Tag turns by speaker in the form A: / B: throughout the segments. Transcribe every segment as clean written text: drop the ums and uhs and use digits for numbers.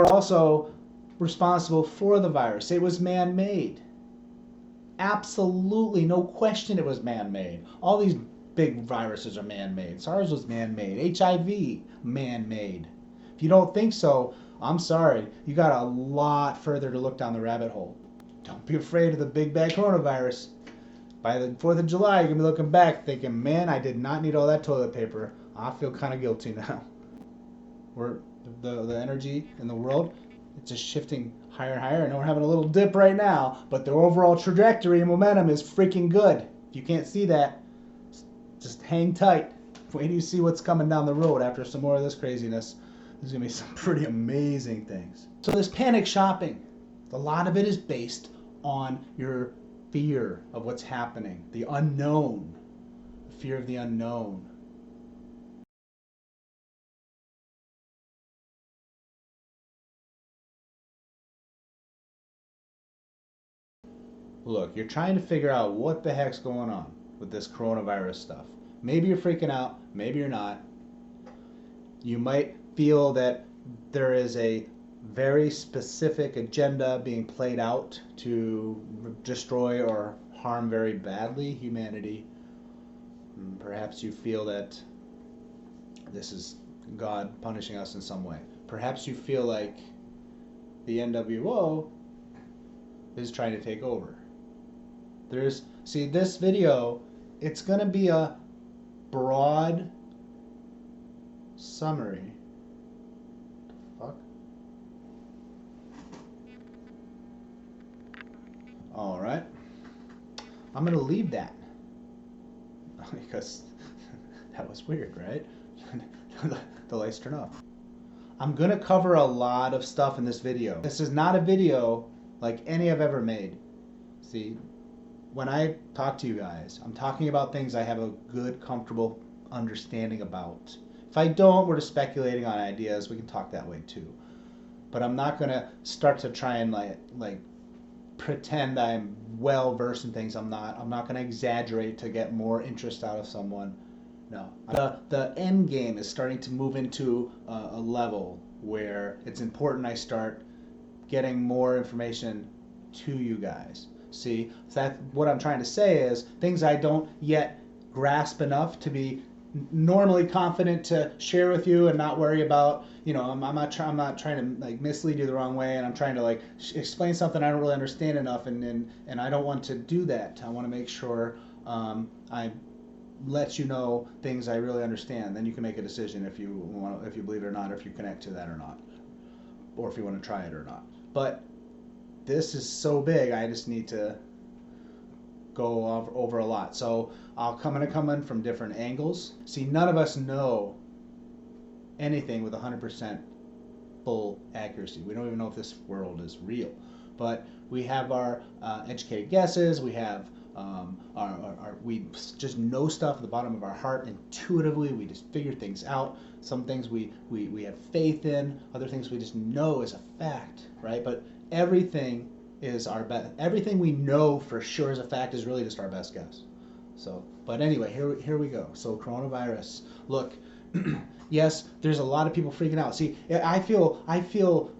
A: were also responsible for the virus. It was man-made. Absolutely, no question it was man-made. All these big viruses are man-made. SARS was man-made. HIV, man-made. If you don't think so, I'm sorry. You got a lot further to look down the rabbit hole. Don't be afraid of the big bad coronavirus. By the 4th of July, you're going to be looking back thinking, man, I did not need all that toilet paper. I feel kind of guilty now. The energy in the world, it's just shifting higher and higher. I know we're having a little dip right now, but the overall trajectory and momentum is freaking good. If you can't see that, just hang tight. Wait till you see what's coming down the road after some more of this craziness. There's going to be some pretty amazing things. So this panic shopping, a lot of it is based on your fear of what's happening, the unknown, the fear of the unknown. Look, you're trying to figure out what the heck's going on with this coronavirus stuff. Maybe you're freaking out, maybe you're not. You might feel that there is a very specific agenda being played out to destroy or harm very badly humanity. Perhaps you feel that this is God punishing us in some way. Perhaps you feel like the NWO is trying to take over. See, this video, it's going to be a broad summary. Fuck. All right. I'm going to leave that because that was weird, right? The lights turn off. I'm going to cover a lot of stuff in this video. This is not a video like any I've ever made. See, when I talk to you guys, I'm talking about things I have a good, comfortable understanding about. If I don't, we're just speculating on ideas. We can talk that way too. But I'm not going to start to try and like pretend I'm well versed in things. I'm not going to exaggerate to get more interest out of someone. No. The end game is starting to move into a level where it's important I start getting more information to you guys. See, that what I'm trying to say is things I don't yet grasp enough to be normally confident to share with you and not worry about. You know, I'm not trying to like mislead you the wrong way, and I'm trying to like explain something I don't really understand enough, and I don't want to do that. I want to make sure I let you know things I really understand. Then you can make a decision if you believe it or not, or if you connect to that or not, or if you want to try it or not. But this is so big, I just need to go over a lot. So I'm gonna come in from different angles. See, none of us know anything with 100% full accuracy. We don't even know if this world is real. But we have our educated guesses. We have we just know stuff at the bottom of our heart intuitively. We just figure things out. Some things we have faith in. Other things we just know is a fact, right? But everything is our best. Everything we know for sure is a fact is really just our best guess. So, but anyway, here we go. So coronavirus. Look, yes, there's a lot of people freaking out. See, I feel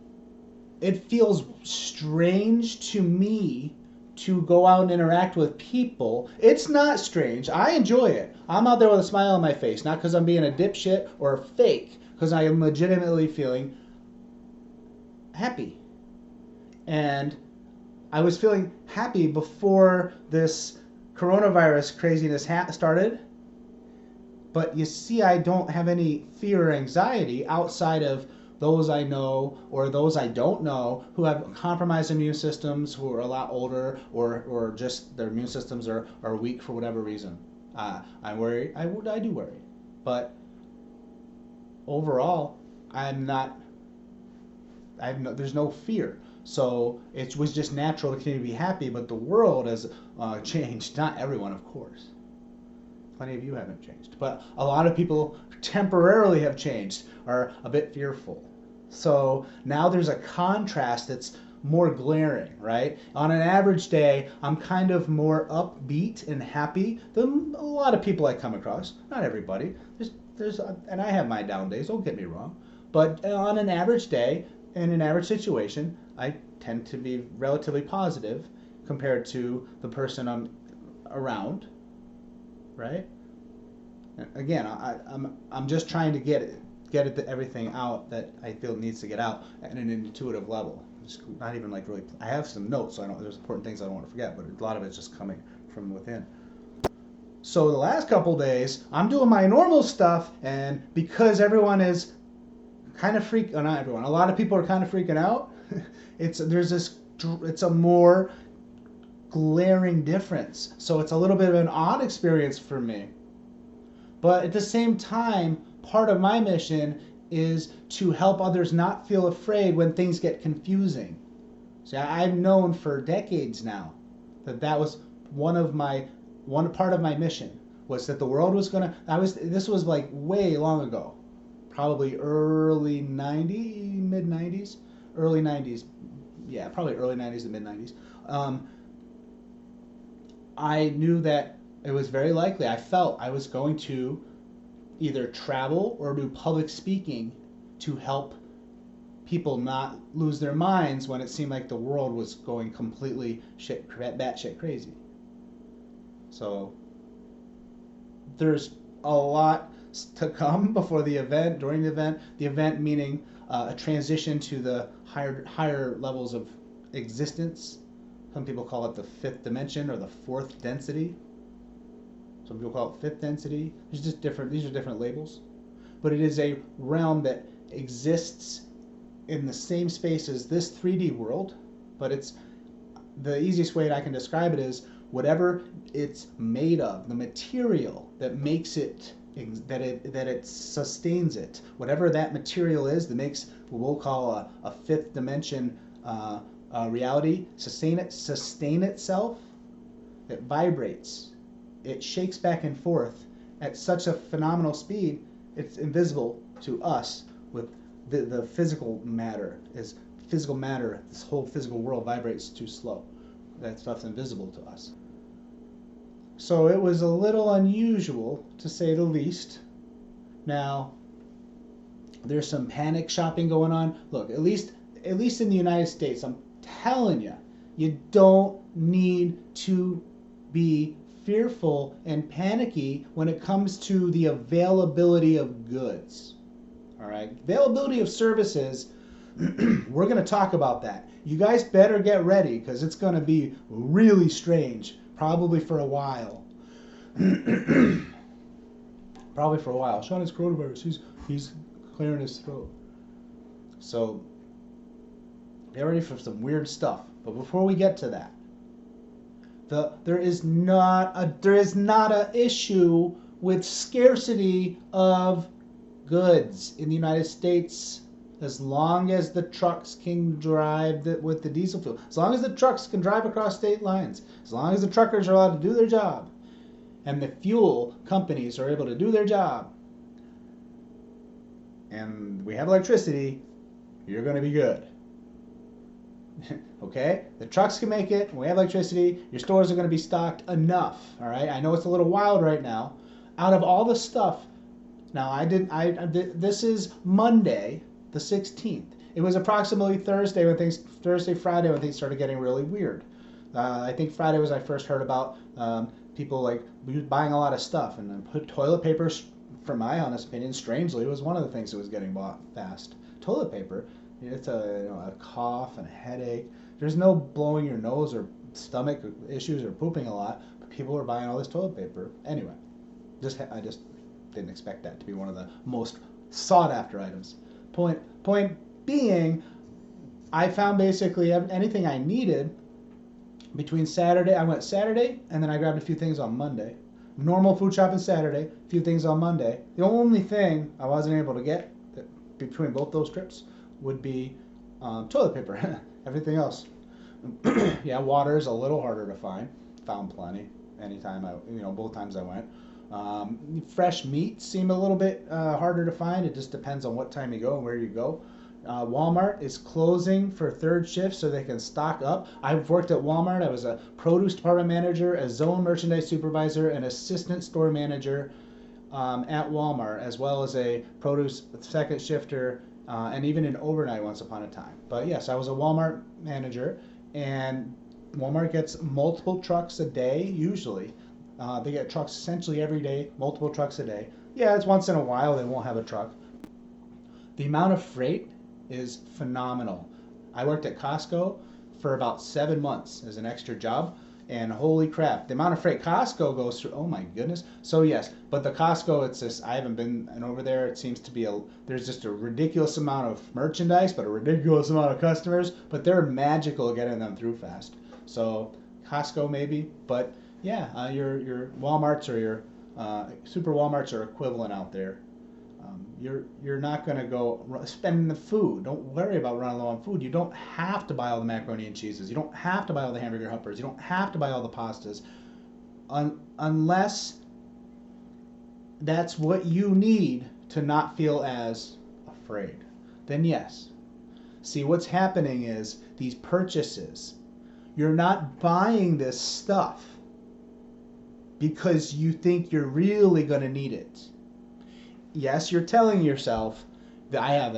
A: it feels strange to me to go out and interact with people. It's not strange. I enjoy it. I'm out there with a smile on my face, not because I'm being a dipshit or fake, because I am legitimately feeling happy. And I was feeling happy before this coronavirus craziness started. But you see, I don't have any fear or anxiety outside of those I know or those I don't know who have compromised immune systems, who are a lot older, or just their immune systems are weak for whatever reason. I'm worried. I do worry. But overall, there's no fear. So it was just natural to continue to be happy, but the world has changed. Not everyone, of course. Plenty of you haven't changed. But a lot of people temporarily have changed, are a bit fearful. So now there's a contrast that's more glaring, right? On an average day, I'm kind of more upbeat and happy than a lot of people I come across. Not everybody. And I have my down days, don't get me wrong. But on an average day, in an average situation, I tend to be relatively positive compared to the person I'm around, right? Again, I'm just trying to get everything out that I feel needs to get out at an intuitive level. Just not even like really. I have some notes, so there's important things I don't want to forget, but a lot of it's just coming from within. So the last couple days, I'm doing my normal stuff, and because everyone is kind of not everyone, a lot of people are kind of freaking out. It's a more glaring difference. So it's a little bit of an odd experience for me. But at the same time, part of my mission is to help others not feel afraid when things get confusing. See, I've known for decades now that was one part of my mission was that the world was gonna. This was like way long ago, probably early '90s, mid '90s, early '90s. Yeah, probably early '90s to mid '90s. I knew that it was very likely. I felt I was going to either travel or do public speaking to help people not lose their minds when it seemed like the world was going completely batshit crazy. So there's a lot to come before the event, during the event. The event meaning a transition to the higher levels of existence. Some people call it the fifth dimension or the fourth density. Some people call it fifth density. These are different labels. But it is a realm that exists in the same space as this 3D world, but it's the easiest way I can describe it is whatever it's made of, the material that makes it, that it sustains it, whatever that material is that makes what we'll call a fifth dimension reality sustain itself, it vibrates, it shakes back and forth at such a phenomenal speed, it's invisible to us. With the physical matter, this whole physical world vibrates too slow. That stuff's invisible to us. So it was a little unusual, to say the least. Now, there's some panic shopping going on. Look, at least in the United States, I'm telling you, you don't need to be fearful and panicky when it comes to the availability of goods. All right, availability of services, we're going to talk about that. You guys better get ready because it's going to be really strange, probably for a while. Probably for a while. Sean has coronavirus. He's clearing his throat. So get ready for some weird stuff. But before we get to that, there is not a issue with scarcity of goods in the United States as long as the trucks can drive with the diesel fuel, as long as the trucks can drive across state lines, as long as the truckers are allowed to do their job and the fuel companies are able to do their job and we have electricity, you're going to be good. Okay? The trucks can make it, we have electricity, your stores are going to be stocked enough. All right? I know it's a little wild right now. Out of all the stuff, now this is Monday, the 16th. It was approximately Thursday, Friday when things started getting really weird. I think Friday was I first heard about people like buying a lot of stuff, and toilet paper, for my honest opinion, strangely, was one of the things that was getting bought fast. Toilet paper, it's a cough and a headache. There's no blowing your nose or stomach issues or pooping a lot, but people are buying all this toilet paper. Anyway, I just didn't expect that to be one of the most sought after items. Point being, I found basically anything I needed between Saturday. I went Saturday and then I grabbed a few things on Monday. Normal food shopping Saturday, a few things on Monday. The only thing I wasn't able to get between both those trips would be toilet paper. Everything else, yeah, water is a little harder to find. Found plenty anytime both times I went. Fresh meat seemed a little bit harder to find. It just depends on what time you go and where you go. Walmart is closing for third shift so they can stock up. I've worked at Walmart. I was a produce department manager, a zone merchandise supervisor, and assistant store manager at Walmart, as well as a produce second shifter and even an overnight once upon a time. But yes, I was a Walmart manager, and Walmart gets multiple trucks a day usually. They get trucks essentially every day, multiple trucks a day. Yeah, it's once in a while they won't have a truck. The amount of freight is phenomenal. I worked at Costco for about 7 months as an extra job, and holy crap, the amount of freight Costco goes through, oh my goodness. So yes, but the Costco, it's just, I haven't been over there. It seems to be there's just a ridiculous amount of merchandise, but a ridiculous amount of customers, but they're magical getting them through fast. So Costco maybe, but yeah, your Walmarts or your super Walmarts are equivalent out there. You're not going to go spending the food. Don't worry about running low on food. You don't have to buy all the macaroni and cheeses. You don't have to buy all the hamburger helpers. You don't have to buy all the pastas, unless that's what you need to not feel as afraid. Then yes. See, what's happening is these purchases. You're not buying this stuff because you think you're really going to need it. Yes, you're telling yourself that I have,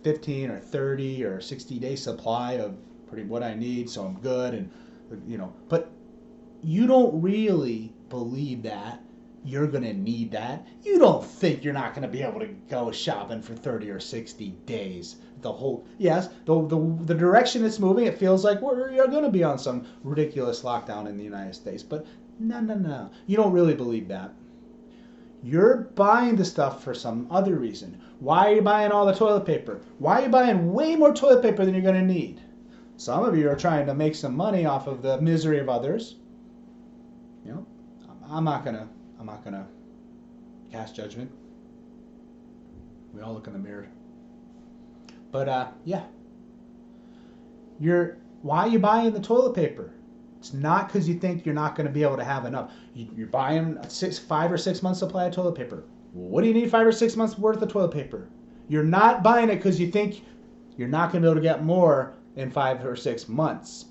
A: 15 or 30 or 60-day supply of pretty what I need, so I'm good, and but you don't really believe that you're going to need that. You don't think you're not going to be able to go shopping for 30 or 60 days. Yes, the direction it's moving, it feels like you're going to be on some ridiculous lockdown in the United States, but no. You don't really believe that. You're buying the stuff for some other reason. Why are you buying all the toilet paper? Why are you buying way more toilet paper than you're going to need? Some of you are trying to make some money off of the misery of others. I'm not gonna cast judgment. We all look in the mirror. But yeah. Why are you buying the toilet paper? It's not because you think you're not going to be able to have enough. You're buying 5 or 6 months supply of toilet paper. What do you need 5 or 6 months worth of toilet paper? You're not buying it because you think you're not going to be able to get more in 5 or 6 months.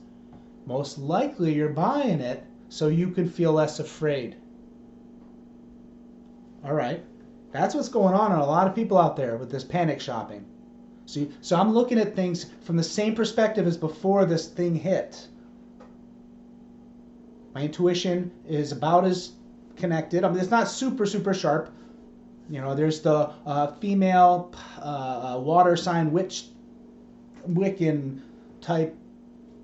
A: Most likely you're buying it so you can feel less afraid. All right. That's what's going on in a lot of people out there with this panic shopping. So I'm looking at things from the same perspective as before this thing hit. My intuition is about as connected. It's not super sharp. There's the female water sign Wiccan type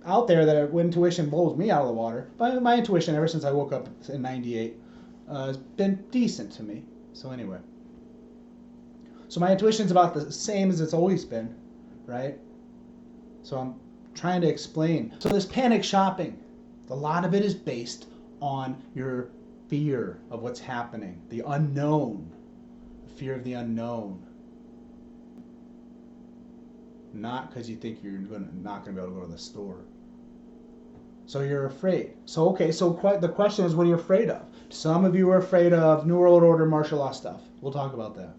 A: out there that intuition blows me out of the water. But my intuition, ever since I woke up in '98, has been decent to me. So anyway. So my intuition's about the same as it's always been, right? So I'm trying to explain. So this panic shopping, a lot of it is based on your fear of what's happening, the unknown, fear of the unknown. Not because you think you're not going to be able to go to the store. So you're afraid. So the question is, what are you afraid of? Some of you are afraid of New World Order martial law stuff. We'll talk about that.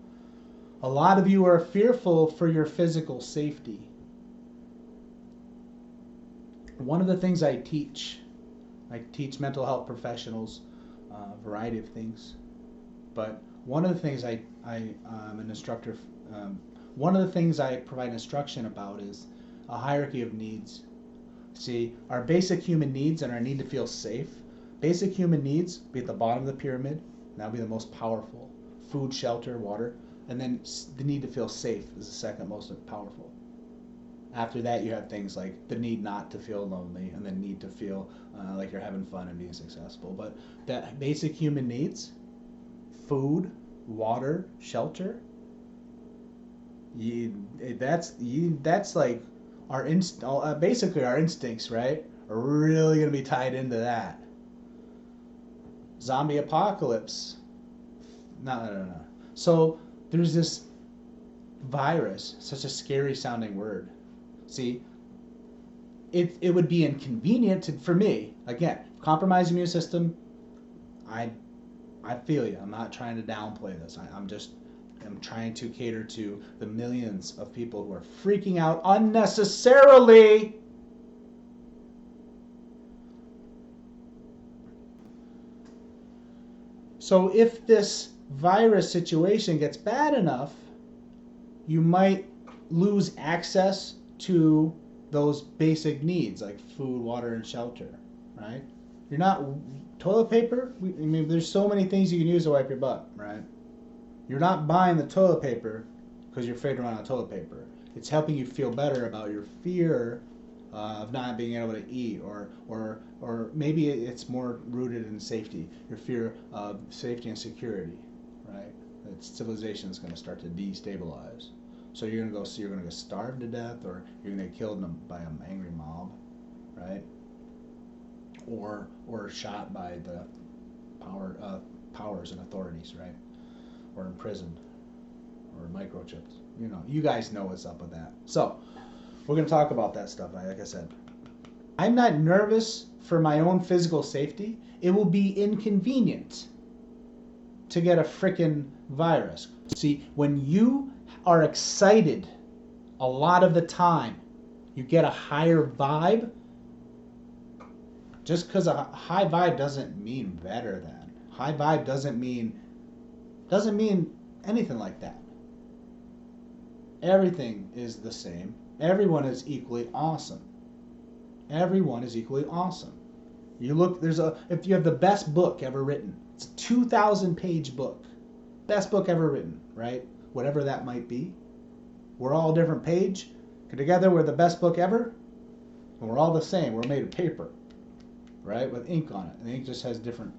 A: A lot of you are fearful for your physical safety. One of the things I teach mental health professionals a variety of things, but one of the things I'm an instructor. One of the things I provide instruction about is a hierarchy of needs. See, our basic human needs and our need to feel safe. Basic human needs be at the bottom of the pyramid, and that'll be the most powerful. Food, shelter, water, and then the need to feel safe is the second most powerful. After that, you have things like the need not to feel lonely and the need to feel like you're having fun and being successful. But that basic human needs, food, water, shelter, that's like basically our instincts, right? Are really going to be tied into that. Zombie apocalypse. No. So there's this virus, such a scary sounding word. See, it would be inconvenient for me. Again, compromised immune system. I feel you. I'm not trying to downplay this. I'm trying to cater to the millions of people who are freaking out unnecessarily. So if this virus situation gets bad enough, you might lose access to those basic needs like food, water, and shelter, right? You're not toilet paper. I mean, there's so many things you can use to wipe your butt, right? You're not buying the toilet paper because you're afraid to run out of toilet paper. It's helping you feel better about your fear of not being able to eat, or maybe it's more rooted in safety. Your fear of safety and security, right? That civilization is going to start to destabilize. So you're going to go starve to death, or you're going to get killed by an angry mob, right? Or shot by the powers and authorities, right? Or imprisoned, or microchipped. You know, you guys know what's up with that. So we're going to talk about that stuff. Like I said, I'm not nervous for my own physical safety. It will be inconvenient to get a frickin' virus. See, when you are excited a lot of the time, you get a higher vibe. Just because a high vibe doesn't mean better than. High vibe doesn't mean anything like that. Everything is the same. Everyone is equally awesome. Everyone is equally awesome. You look, if you have the best book ever written, it's a 2,000-page book. Best book ever written, right? Whatever that might be. We're all a different page. Together we're the best book ever. And we're all the same. We're made of paper, right? With ink on it. And the ink just has different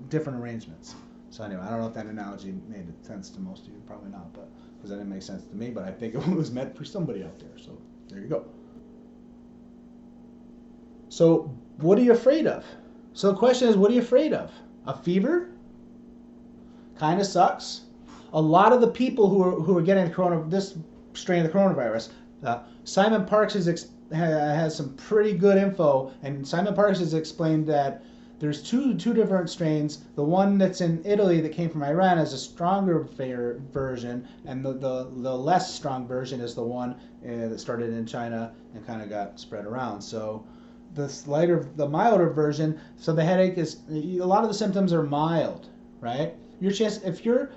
A: different arrangements. So anyway, I don't know if that analogy made sense to most of you. Probably not, but because that didn't make sense to me. But I think it was meant for somebody out there. So there you go. So what are you afraid of? So the question is, what are you afraid of? A fever? Kind of sucks. A lot of the people who are getting this strain of the coronavirus, Simon Parks has some pretty good info, and Simon Parks has explained that there's two different strains. The one that's in Italy that came from Iran is a stronger version, and the less strong version is the one that started in China and kind of got spread around. So the milder version, so the headache is, a lot of the symptoms are mild, right? Your chance, if you're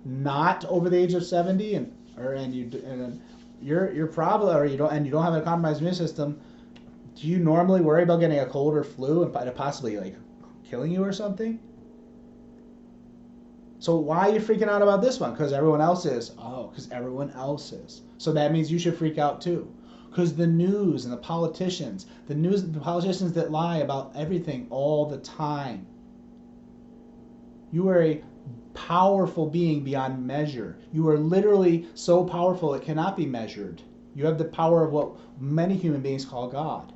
A: not over the age of 70 and you're probably, or you don't have a compromised immune system, do you normally worry about getting a cold or flu and possibly like killing you or something? So why are you freaking out about this one? Because everyone else is. Oh, because everyone else is. So that means you should freak out too. Because the news and the politicians that lie about everything all the time. You are a powerful being beyond measure. You are literally so powerful it cannot be measured. You have the power of what many human beings call God.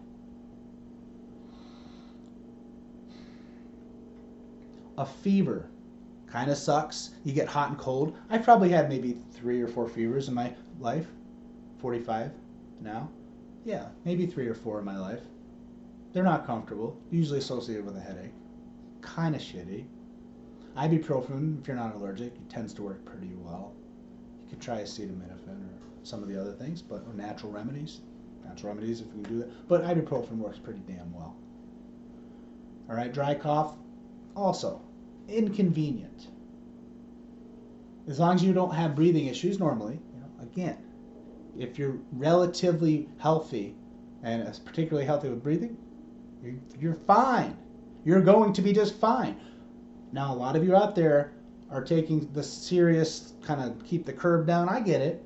A: A fever kind of sucks. You get hot and cold. I've probably had maybe 3 or 4 fevers in my life. 45 now. Yeah, maybe 3 or 4 in my life. They're not comfortable. Usually associated with a headache. Kind of shitty. Ibuprofen, if you're not allergic, it tends to work pretty well. You could try acetaminophen or some of the other things, or natural remedies. Natural remedies, if we can do that. But ibuprofen works pretty damn well. All right, dry cough, also inconvenient. As long as you don't have breathing issues normally, again, if you're relatively healthy, and particularly healthy with breathing, you're fine. You're going to be just fine. Now, a lot of you out there are taking the serious kind of keep the curve down. I get it.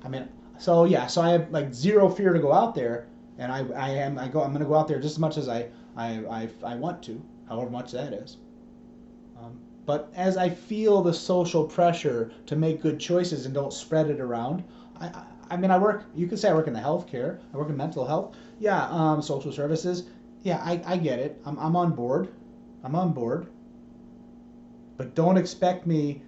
A: I mean, so I have like zero fear to go out there, and I'm going to go out there just as much as I want to, however much that is. But as I feel the social pressure to make good choices and don't spread it around, I mean, you could say I work in the healthcare, I work in mental health, social services, I get it, I'm on board, but don't expect me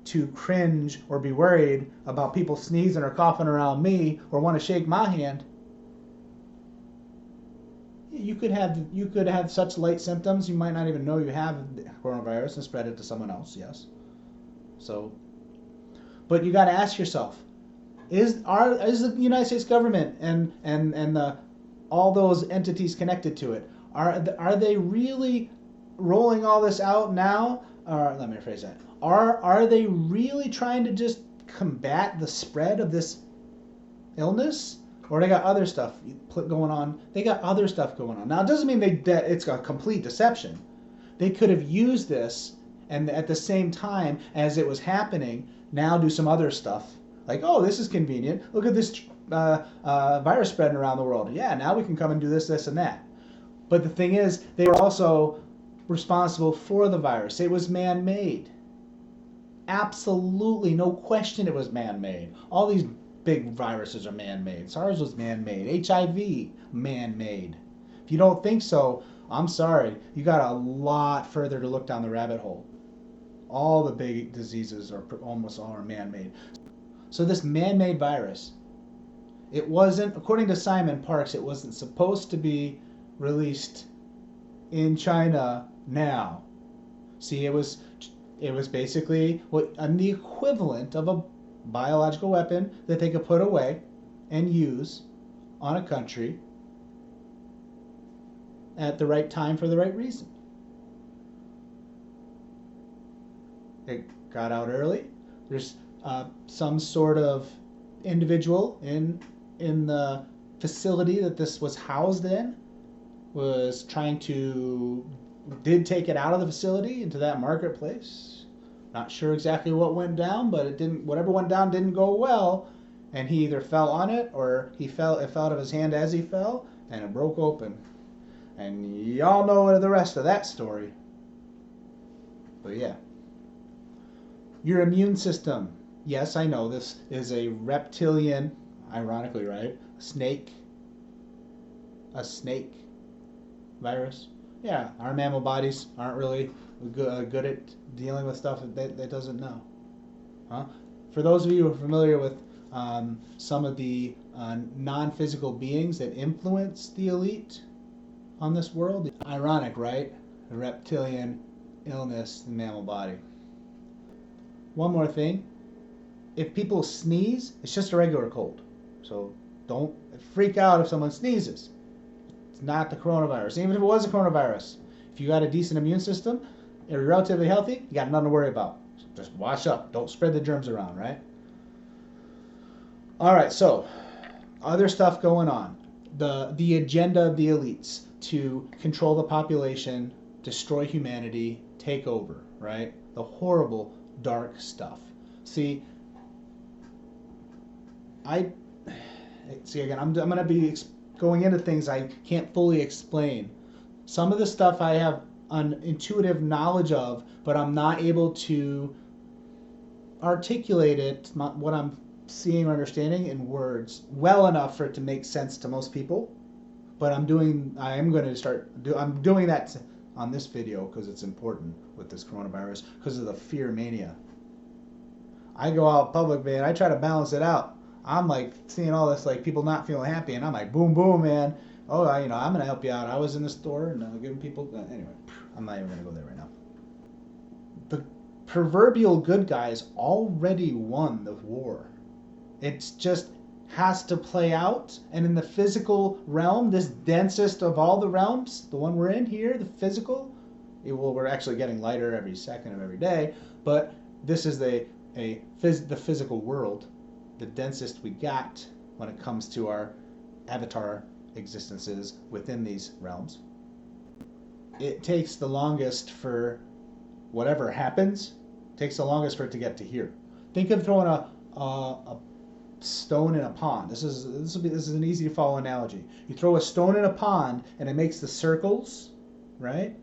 A: to cringe or be worried about people sneezing or coughing around me or want to shake my hand. You could have such light symptoms you might not even know you have coronavirus and spread it to someone else. Yes. So, but you got to ask yourself: is the United States government and all those entities connected to it, are they really rolling all this out now? Or let me rephrase that: are they really trying to just combat the spread of this illness, or they got other stuff going on. They got other stuff going on. Now, it doesn't mean that it's a complete deception. They could have used this, and at the same time as it was happening, now do some other stuff. Like, oh, this is convenient. Look at this virus spreading around the world. Yeah, now we can come and do this, this, and that. But the thing is, they were also responsible for the virus. It was man-made. Absolutely, no question it was man-made. All these big viruses are man-made. SARS was man-made. HIV, man-made. If you don't think so, I'm sorry. You got a lot further to look down the rabbit hole. All the big diseases are almost all are man-made. So this man-made virus, it wasn't, according to Simon Parkes, it wasn't supposed to be released in China now. See, it was basically the equivalent of a biological weapon that they could put away and use on a country at the right time for the right reason. It got out early. There's some sort of individual in the facility that this was housed in did take it out of the facility into that marketplace. Not sure exactly what went down, but whatever went down didn't go well, and he either fell on it or it fell out of his hand as he fell, and it broke open. And y'all know the rest of that story. But yeah. Your immune system. Yes, I know this is a reptilian, ironically, right? A snake virus. Yeah, our mammal bodies aren't really good at dealing with stuff that doesn't know. Huh? For those of you who are familiar with some of the non-physical beings that influence the elite on this world, ironic, right? The reptilian illness, the mammal body. One more thing. If people sneeze, it's just a regular cold. So don't freak out if someone sneezes. It's not the coronavirus. Even if it was a coronavirus, if you got a decent immune system, you're relatively healthy, you got nothing to worry about. So just wash up. Don't spread the germs around, right? All right, so other stuff going on. The agenda of the elites to control the population, destroy humanity, take over, right? The horrible, dark stuff. See, again, I'm going to be going into things I can't fully explain. Some of the stuff I have an intuitive knowledge of, but I'm not able to articulate it, what I'm seeing or understanding in words well enough for it to make sense to most people. But I'm doing that on this video because it's important with this coronavirus because of the fear mania. I go out public, man. I try to balance it out. I'm like seeing all this, like people not feeling happy, and I'm like, boom, boom, man. Oh, I'm gonna help you out. I was in the store and giving people. Anyway, I'm not even gonna go there right now. The proverbial good guys already won the war. It just has to play out, and in the physical realm, this densest of all the realms, the one we're in here, the physical. We're actually getting lighter every second of every day, but this is the physical world. The densest we got when it comes to our avatar existences within these realms. It takes the longest for whatever happens, takes the longest for it to get to here. Think of throwing a stone in a pond. This is an easy to follow analogy. You throw a stone in a pond and it makes the circles, right?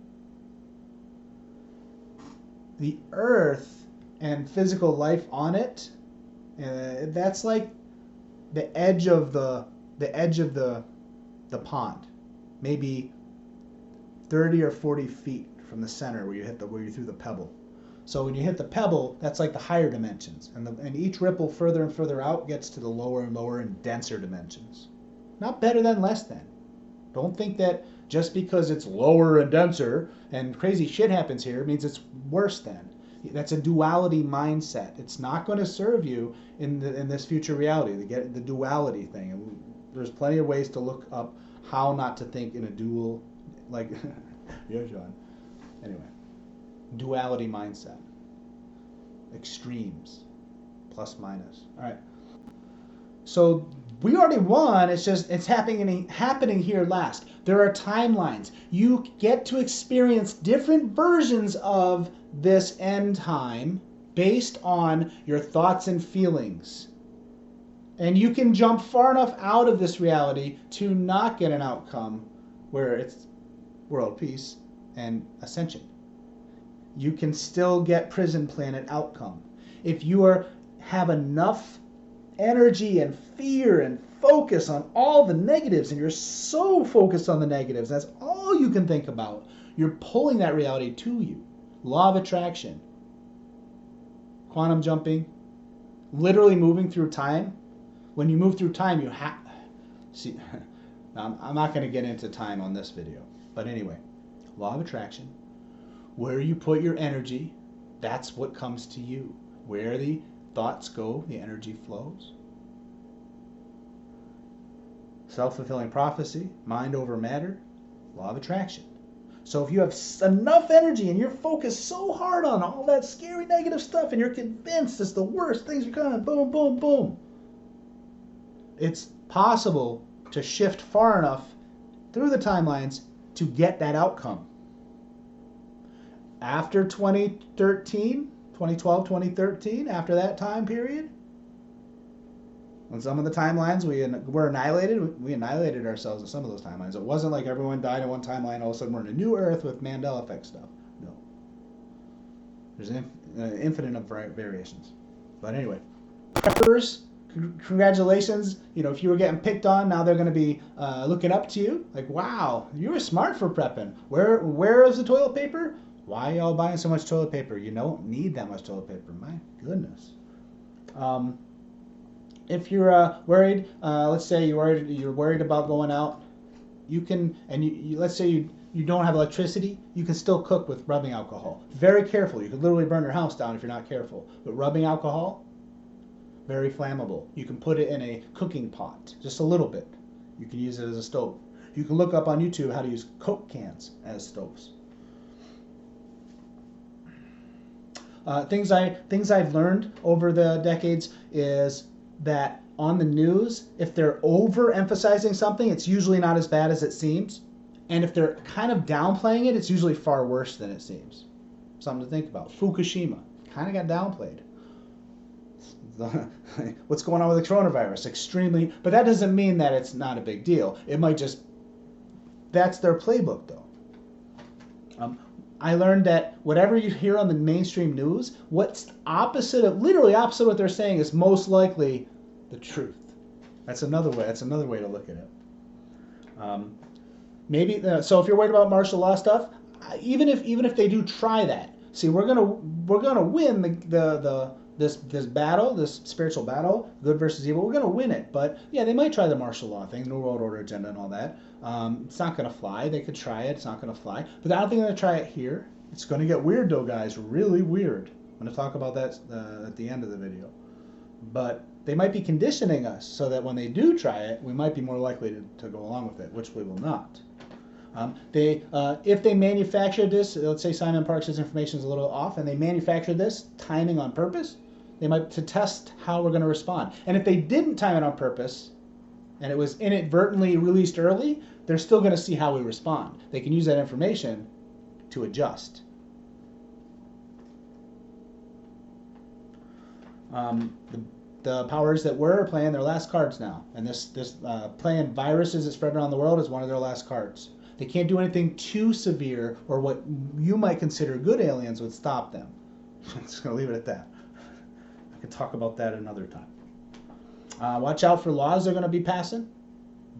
A: The earth and physical life on it, that's like the edge of the pond, maybe 30 or 40 feet from the center where you threw the pebble. So when you hit the pebble, that's like the higher dimensions, and each ripple further and further out gets to the lower and lower and denser dimensions. Not better than, less than. Don't think that just because it's lower and denser and crazy shit happens here means it's worse than. That's a duality mindset. It's not going to serve you in this future reality. The duality thing. And there's plenty of ways to look up how not to think in a dual, like, yeah, John. Anyway, duality mindset. Extremes, plus minus. All right. So We already won. It's just it's happening here last. There are timelines. You get to experience different versions of this end time based on your thoughts and feelings. And you can jump far enough out of this reality to not get an outcome where it's world peace and ascension. You can still get prison planet outcome. If you have enough energy and fear and focus on all the negatives, and you're so focused on the negatives, that's all you can think about, you're pulling that reality to you. Law of attraction, quantum jumping, literally moving through time. When you move through time, you have... See, I'm not going to get into time on this video. But anyway, law of attraction. Where you put your energy, that's what comes to you. Where the thoughts go, the energy flows. Self-fulfilling prophecy, mind over matter, law of attraction. So if you have enough energy and you're focused so hard on all that scary negative stuff and you're convinced it's the worst, things are coming, boom, boom, boom. It's possible to shift far enough through the timelines to get that outcome. After 2013, 2012, 2013, after that time period, on some of the timelines we were annihilated, we annihilated ourselves in some of those timelines. It wasn't like everyone died in one timeline, all of a sudden we're in a new Earth with Mandela effect stuff. No. There's an infinite of variations. But anyway, preppers, congratulations. You know, if you were getting picked on, now they're going to be looking up to you. Like, wow, you were smart for prepping. Where is the toilet paper? Why are y'all buying so much toilet paper? You don't need that much toilet paper. My goodness. If you're worried, let's say you're worried about going out, you can, and let's say you don't have electricity, you can still cook with rubbing alcohol. Very careful. You could literally burn your house down if you're not careful. But rubbing alcohol, very flammable. You can put it in a cooking pot, just a little bit. You can use it as a stove. You can look up on YouTube how to use Coke cans as stoves. Things I've learned over the decades is that on the news, if they're overemphasizing something, it's usually not as bad as it seems. And if they're kind of downplaying it, it's usually far worse than it seems. Something to think about. Fukushima kind of got downplayed. What's going on with the coronavirus? Extremely, but that doesn't mean that it's not a big deal. It might just, that's their playbook though. I learned that whatever you hear on the mainstream news, what's literally opposite of what they're saying is most likely the truth. That's another way to look at it. Maybe so if you're worried about martial law stuff, even if they do try that, see, we're gonna win this battle, this spiritual battle, good versus evil. We're gonna win it, but yeah, they might try the martial law thing, New World Order agenda, and all that. It's not gonna fly. They could try it. It's not gonna fly. But I don't think they're gonna try it here. It's gonna get weird though, guys. Really weird. I'm gonna talk about that at the end of the video. But they might be conditioning us so that when they do try it, we might be more likely to go along with it, which we will not. If they manufactured this, let's say Simon Parks' information is a little off, and they manufactured this timing on purpose, they might to test how we're going to respond. And if they didn't time it on purpose, and it was inadvertently released early, they're still going to see how we respond. They can use that information to adjust. The powers that were are playing their last cards now, and this playing viruses that spread around the world is one of their last cards. They can't do anything too severe, or what you might consider good aliens would stop them. I'm just going to leave it at that. I could talk about that another time. Watch out for laws they're going to be passing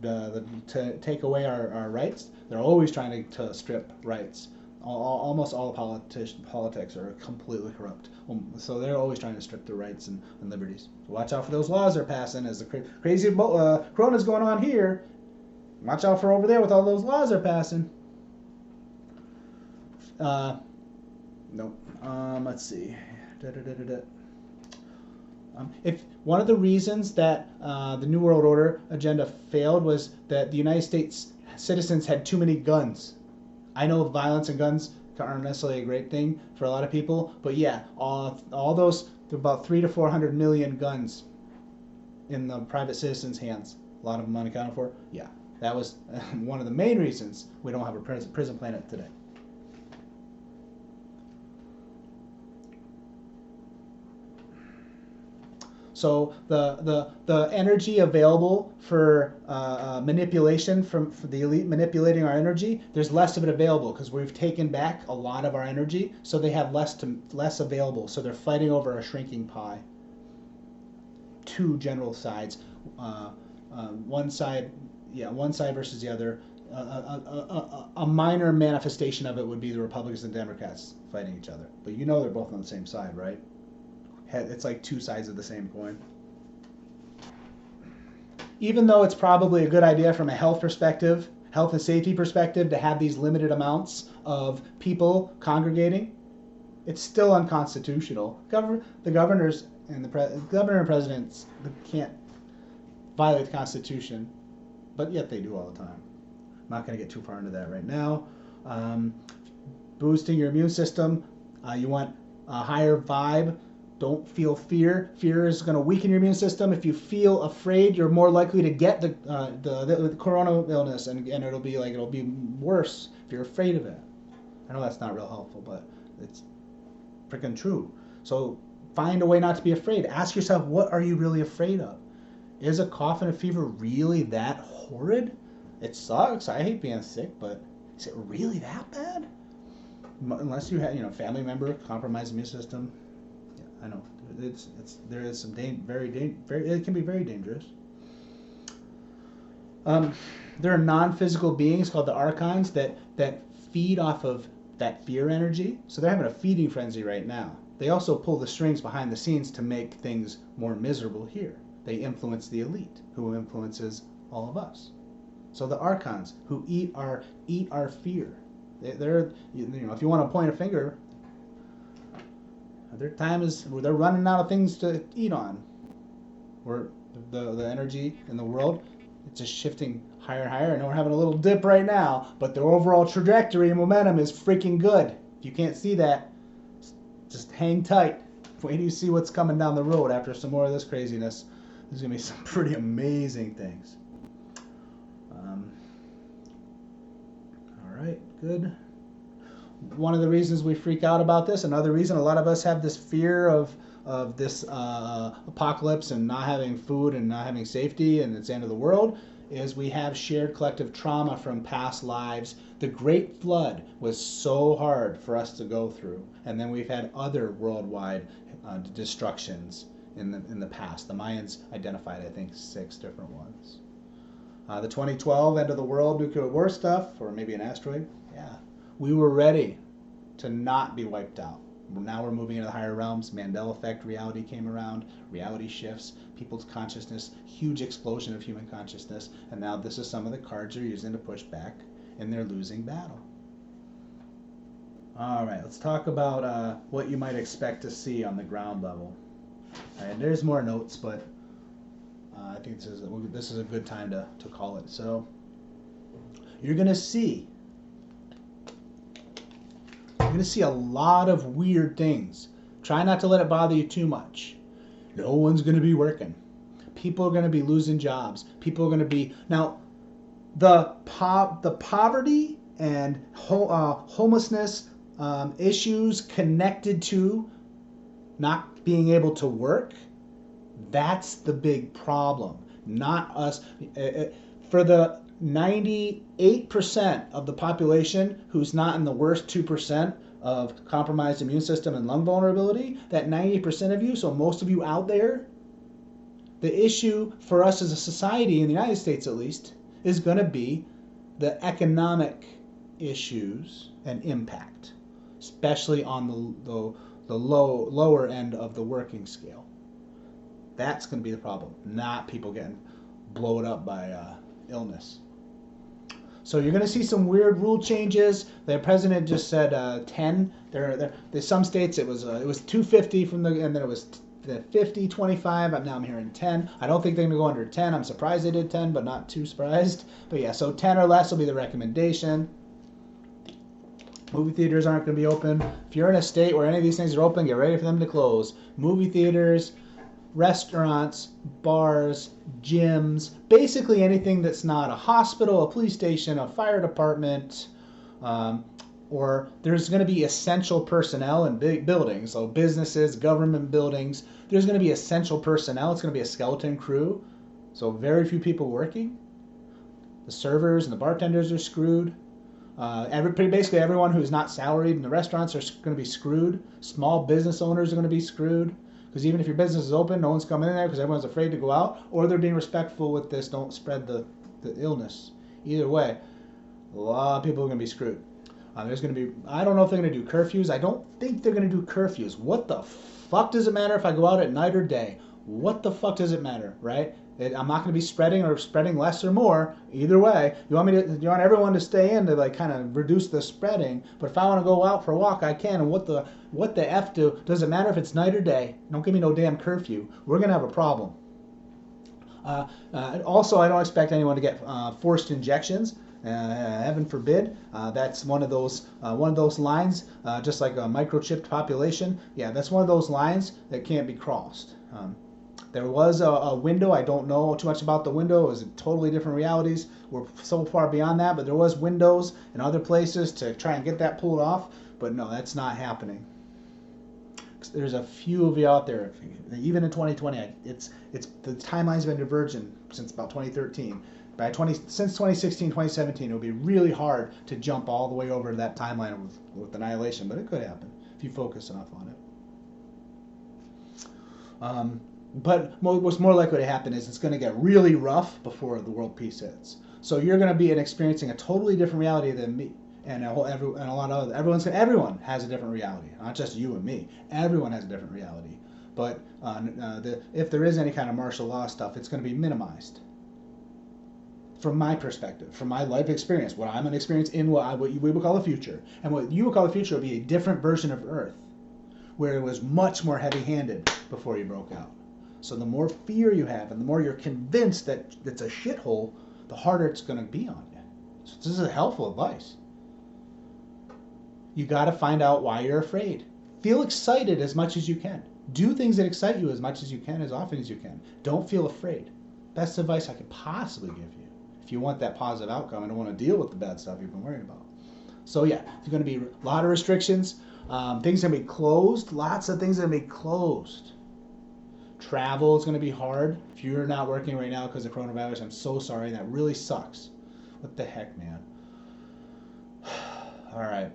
A: to take away our rights. They're always trying to strip rights. Almost all politics are completely corrupt. So they're always trying to strip the rights and liberties. So watch out for those laws they're passing. As the crazy corona's going on here, watch out for over there with all those laws they're passing. Nope. Let's see. If one of the reasons that the New World Order agenda failed was that the United States citizens had too many guns. I know violence and guns aren't necessarily a great thing for a lot of people, but yeah, all those, about 300 to 400 million guns in the private citizens' hands. A lot of them unaccounted for. Yeah, that was one of the main reasons we don't have a prison planet today. So the energy available for manipulation for the elite manipulating our energy, there's less of it available because we've taken back a lot of our energy, so they have less available. So they're fighting over a shrinking pie. Two general sides, one side versus the other. A minor manifestation of it would be the Republicans and Democrats fighting each other, but you know they're both on the same side, right? It's like two sides of the same coin. Even though it's probably a good idea from a health perspective, health and safety perspective, to have these limited amounts of people congregating, it's still unconstitutional. The governors and governor and presidents can't violate the Constitution, but yet they do all the time. I'm not going to get too far into that right now. Boosting your immune system, you want a higher vibe. Don't feel fear. Fear is going to weaken your immune system. If you feel afraid, you're more likely to get the corona illness, and it'll be worse if you're afraid of it. I know that's not real helpful, but it's freaking true. So find a way not to be afraid. Ask yourself, what are you really afraid of? Is a cough and a fever really that horrid? It sucks. I hate being sick, but is it really that bad? Unless you have, family member compromised immune system. I know there is some it can be very dangerous. There are non-physical beings called the Archons that feed off of that fear energy. So they're having a feeding frenzy right now. They also pull the strings behind the scenes to make things more miserable here. They influence the elite, who influences all of us. So the Archons, who eat our fear. They're if you want to point a finger, they're running out of things to eat on. Where the energy in the world, it's just shifting higher and higher. I know we're having a little dip right now, but the overall trajectory and momentum is freaking good. If you can't see that, just hang tight. Wait till you see what's coming down the road after some more of this craziness. There's going to be some pretty amazing things. All right, good. One of the reasons we freak out about this, another reason a lot of us have this fear of this apocalypse and not having food and not having safety and it's the end of the world, is we have shared collective trauma from past lives. The Great Flood was so hard for us to go through, and then we've had other worldwide destructions in the past. The Mayans identified, I think, 6 different ones. The 2012 end of the world nuclear war stuff, or maybe an asteroid. Yeah. We were ready to not be wiped out. Now we're moving into the higher realms. Mandela effect reality came around. Reality shifts. People's consciousness. Huge explosion of human consciousness. And now this is some of the cards they're using to push back in their losing battle. All right, let's talk about what you might expect to see on the ground level. All right, there's more notes, but I think this is a good time to call it. So you're going to see a lot of weird things. Try not to let it bother you too much. No one's going to be working. People are going to be losing jobs. People are going to be... Now, the poverty and homelessness issues connected to not being able to work, that's the big problem. Not us. For the 98% of the population who's not in the worst 2% of compromised immune system and lung vulnerability, that 90% of you, so most of you out there, the issue for us as a society, in the United States at least, is going to be the economic issues and impact, especially on the lower end of the working scale. That's going to be the problem, not people getting blown up by illness. So you're going to see some weird rule changes. The president just said 10. There's some states it was 250 and then it was 50, 25. Now I'm hearing 10. I don't think they're going to go under 10. I'm surprised they did 10, but not too surprised. But yeah, so 10 or less will be the recommendation. Movie theaters aren't going to be open. If you're in a state where any of these things are open, get ready for them to close. Movie theaters, restaurants, bars, gyms, basically anything that's not a hospital, a police station, a fire department, or there's going to be essential personnel in big buildings, so businesses, government buildings. There's going to be essential personnel. It's going to be a skeleton crew, so very few people working. The servers and the bartenders are screwed. Basically everyone who's not salaried in the restaurants are going to be screwed. Small business owners are going to be screwed, because even if your business is open, no one's coming in there because everyone's afraid to go out, or they're being respectful with this, don't spread the illness. Either way, a lot of people are going to be screwed. There's going to be, I don't know if they're going to do curfews. I don't think they're going to do curfews. What the fuck does it matter if I go out at night or day? What the fuck does it matter, right? I'm not going to be spreading or spreading less or more. Either way, you want everyone to stay in to like kind of reduce the spreading. But if I want to go out for a walk, I can. And what the F does it matter if it's night or day? Don't give me no damn curfew. We're going to have a problem. Also, I don't expect anyone to get forced injections. Heaven forbid. That's one of those lines, just like a microchipped population. Yeah, that's one of those lines that can't be crossed. There was a window. I don't know too much about the window. It was totally different realities. We're so far beyond that, but there was windows in other places to try and get that pulled off. But no, that's not happening. There's a few of you out there, even in 2020, the timeline's been divergent since about 2013. Since 2016, 2017, it would be really hard to jump all the way over to that timeline with annihilation, but it could happen if you focus enough on it. But what's more likely to happen is it's going to get really rough before the world peace hits. So you're going to be experiencing a totally different reality than me, and a lot of others. Everyone has a different reality, not just you and me. Everyone has a different reality. But if there is any kind of martial law stuff, it's going to be minimized. From my perspective, from my life experience, what I'm going to experience in what we would call the future, and what you would call the future would be a different version of Earth, where it was much more heavy-handed before you broke out. So the more fear you have, and the more you're convinced that it's a shithole, the harder it's going to be on you. So this is helpful advice. You got to find out why you're afraid. Feel excited as much as you can. Do things that excite you as much as you can, as often as you can. Don't feel afraid. Best advice I could possibly give you. If you want that positive outcome and don't want to deal with the bad stuff you've been worrying about. So yeah, there's going to be a lot of restrictions. Things are going to be closed. Lots of things are going to be closed. Travel is going to be hard. If you're not working right now because of coronavirus, I'm so sorry. That really sucks. What the heck, man? All right.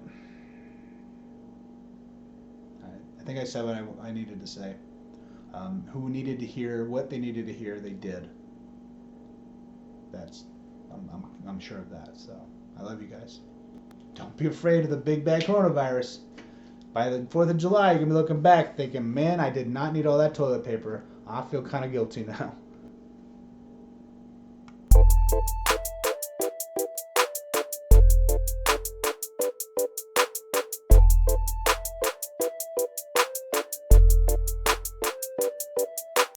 A: I think I said what I needed to say. Who needed to hear what they needed to hear, they did. I'm sure of that. So I love you guys. Don't be afraid of the big bad coronavirus. By the 4th of July, you're going to be looking back thinking, man, I did not need all that toilet paper. I feel kind of guilty now.